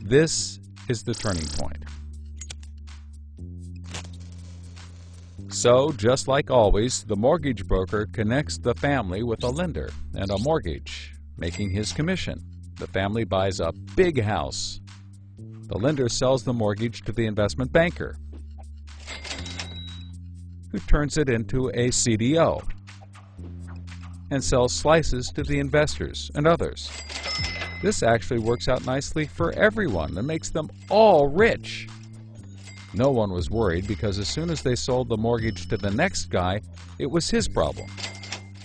This is the turning point. So, just like always, the mortgage broker connects the family with a lender and a mortgage, making his commission. The family buys a big house. The lender sells the mortgage to the investment banker, who turns it into a CDO and sells slices to the investors and others. This actually works out nicely for everyone and makes them all rich. No one was worried because as soon as they sold the mortgage to the next guy, it was his problem.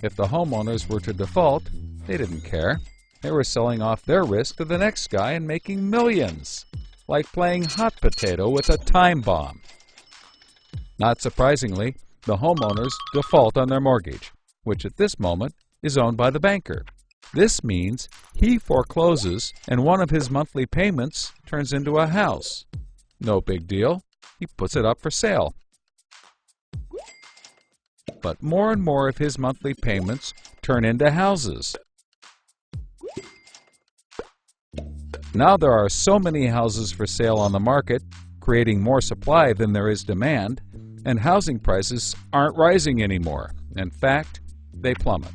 If the homeowners were to default, they didn't care. They were selling off their risk to the next guy and making millions, like playing hot potato with a time bomb. Not surprisingly, the homeowners default on their mortgage, which at this moment is owned by the banker. This means he forecloses and one of his monthly payments turns into a house. No big deal. He puts it up for sale. But more and more of his monthly payments turn into houses. Now there are so many houses for sale on the market, creating more supply than there is demand, and housing prices aren't rising anymore. In fact, they plummet.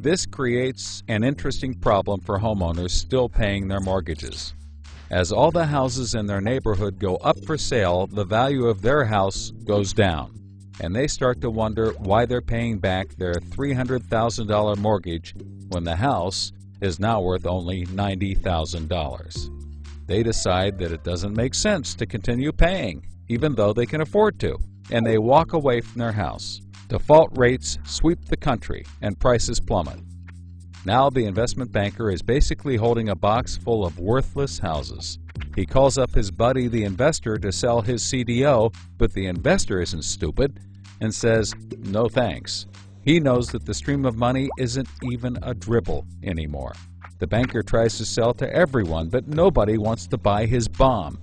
This creates an interesting problem for homeowners still paying their mortgages. As all the houses in their neighborhood go up for sale, the value of their house goes down, and they start to wonder why they're paying back their $300,000 mortgage when the house is now worth only $90,000. They decide that it doesn't make sense to continue paying, even though they can afford to, and they walk away from their house. Default rates sweep the country, and prices plummet. Now the investment banker is basically holding a box full of worthless houses. He calls up his buddy the investor to sell his CDO, but the investor isn't stupid and says, no thanks. He knows that the stream of money isn't even a dribble anymore. The banker tries to sell to everyone, but nobody wants to buy his bomb.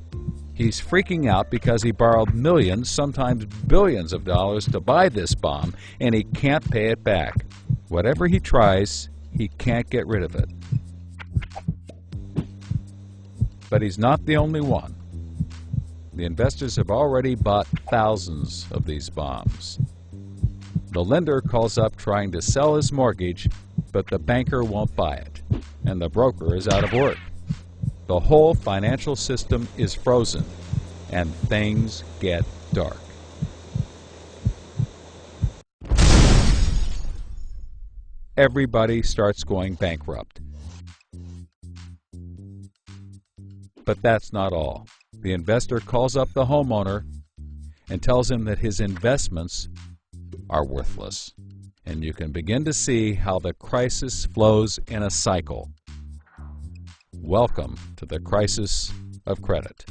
He's freaking out because he borrowed millions, sometimes billions of dollars to buy this bomb, and he can't pay it back. Whatever he tries, he can't get rid of it. But he's not the only one. The investors have already bought thousands of these bombs. The lender calls up trying to sell his mortgage, but the banker won't buy it, and the broker is out of work. The whole financial system is frozen, and things get dark. Everybody starts going bankrupt. But that's not all. The investor calls up the homeowner and tells him that his investments are worthless. And you can begin to see how the crisis flows in a cycle. Welcome to the crisis of credit.